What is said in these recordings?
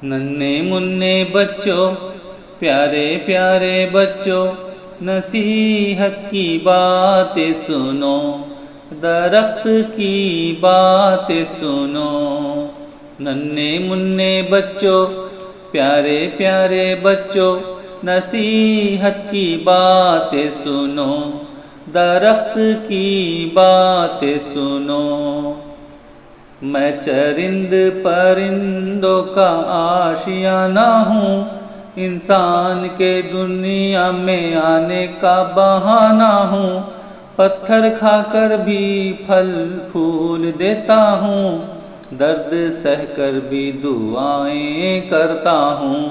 ننھے منھے بچوں، پیارے پیارے بچوں، نصیحت کی باتیں سنو، درخت کی باتیں سنو۔ ننھے منھے بچوں، پیارے پیارے بچوں، نصیحت کی باتیں سنو، درخت کی باتیں سنو۔ میں چرند پرندوں کا آشیانہ ہوں، انسان کے دنیا میں آنے کا بہانہ ہوں، پتھر کھا کر بھی پھل پھول دیتا ہوں، درد سہ کر بھی دعائیں کرتا ہوں۔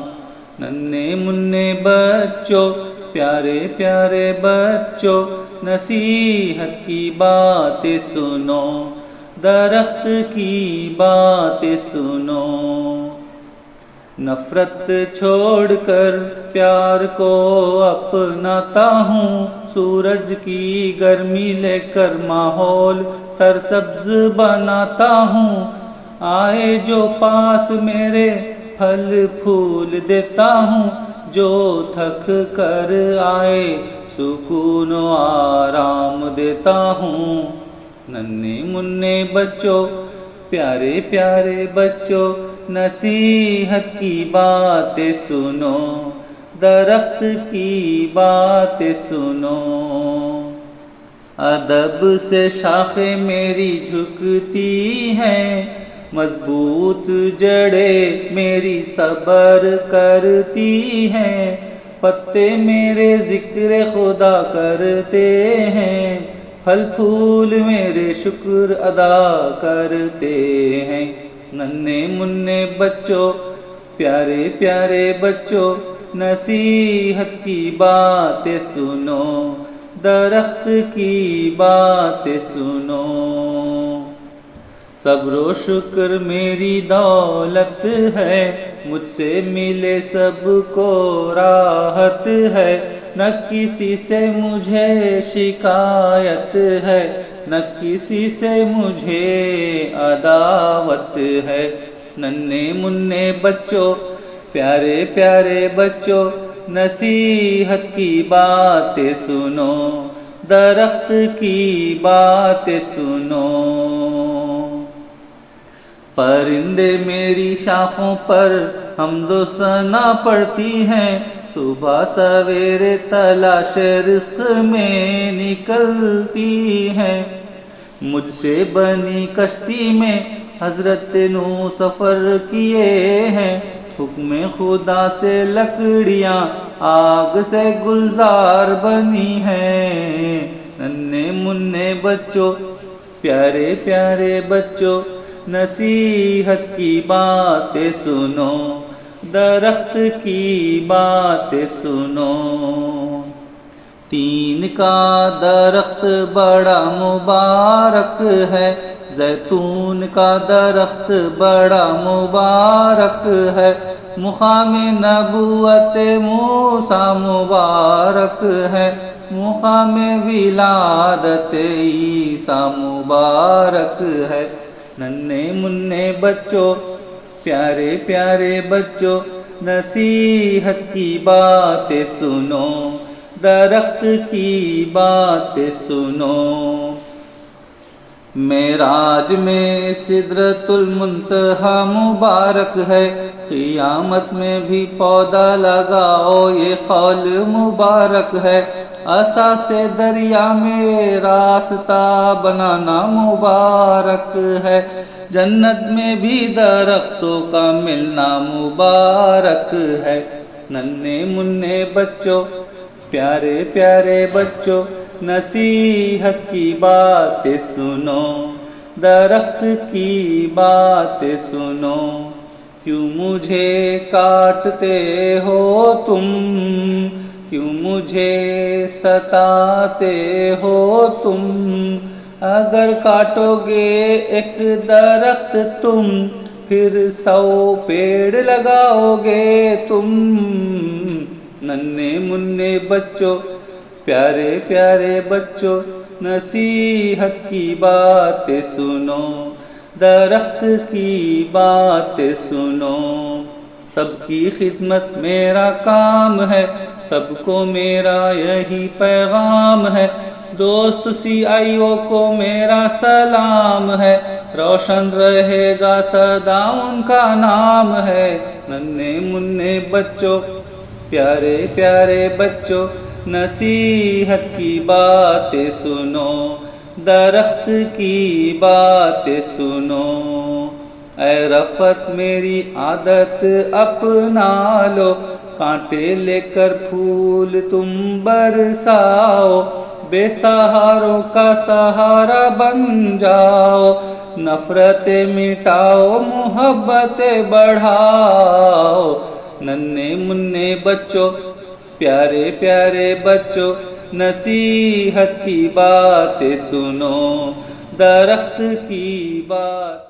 ننھے منھے بچوں، پیارے پیارے بچوں، نصیحت کی باتیں سنو، درخت کی باتیں سنو۔ نفرت چھوڑ کر پیار کو اپناتا ہوں، سورج کی گرمی لے کر ماحول سرسبز بناتا ہوں، آئے جو پاس میرے پھل پھول دیتا ہوں، جو تھک کر آئے سکون و آرام دیتا ہوں۔ ننھے منھے بچوں، پیارے پیارے بچوں، نصیحت کی باتیں سنو، درخت کی باتیں سنو۔ ادب سے شاخیں میری جھکتی ہیں، مضبوط جڑیں میری صبر کرتی ہیں، پتے میرے ذکر خدا کرتے ہیں، پھل پھول میرے شکر ادا کرتے ہیں۔ ننھے منھے بچوں، پیارے پیارے بچوں، نصیحت کی باتیں سنو، درخت کی باتیں سنو۔ صبر و شکر میری دولت ہے، مجھ سے ملے سب کو راحت ہے، نہ کسی سے مجھے شکایت ہے، نہ کسی سے مجھے عداوت ہے۔ ننھے منھے بچوں، پیارے پیارے بچوں، نصیحت کی باتیں سنو، درخت کی باتیں سنو۔ پرندے میری شاخوں پر حمد و ثنا پڑھتی ہیں، صبح سویرے تلاش رزق میں نکلتی ہیں، مجھ سے بنی کشتی میں حضرت نوح سفر کیے ہیں، حکم خدا سے لکڑیاں آگ سے گلزار بنی ہیں۔ ننھے منھے بچوں، پیارے پیارے بچوں، نصیحت کی باتیں سنو، درخت کی باتیں سنو۔ تین کا درخت بڑا مبارک ہے، زیتون کا درخت بڑا مبارک ہے، مقام نبوت موسیٰ مبارک ہے، مقام ولادت عیسیٰ مبارک ہے۔ ننھے منھے بچوں، پیارے پیارے بچوں، نصیحت کی باتیں سنو، درخت کی باتیں سنو۔ معراج میں سدرۃ المنتہا مبارک ہے، قیامت میں بھی پودا لگاؤ یہ قول مبارک ہے، عصا سے دریا میں راستہ بنانا مبارک ہے، جنت میں بھی درختوں کا ملنا مبارک ہے۔ ننھے منھے بچوں، پیارے پیارے بچوں، نصیحت کی باتیں سنو، درخت کی باتیں سنو۔ کیوں مجھے کاٹتے ہو تم، کیوں مجھے ستاتے ہو تم، اگر کاٹو گے ایک درخت تم، پھر 100 پیڑ لگاؤ گے تم۔ ننھے منھے بچوں، پیارے پیارے بچوں، نصیحت کی باتیں سنو، درخت کی باتیں سنو۔ سب کی خدمت میرا کام ہے، سب کو میرا یہی پیغام ہے، دوست CIO کو میرا سلام ہے، روشن رہے گا سدا ان کا نام ہے۔ ننھے منھے بچوں، پیارے پیارے بچوں، نصیحت کی باتیں سنو، درخت کی باتیں سنو۔ اے رفت میری عادت اپنا لو، کانٹے لے کر پھول تم برساؤ، بے سہاروں کا سہارا بن جاؤ، نفرتیں مٹاؤ محبتیں بڑھاؤ۔ ننھے منھے بچوں، پیارے پیارے بچوں، نصیحت کی باتیں سنو، درخت کی بات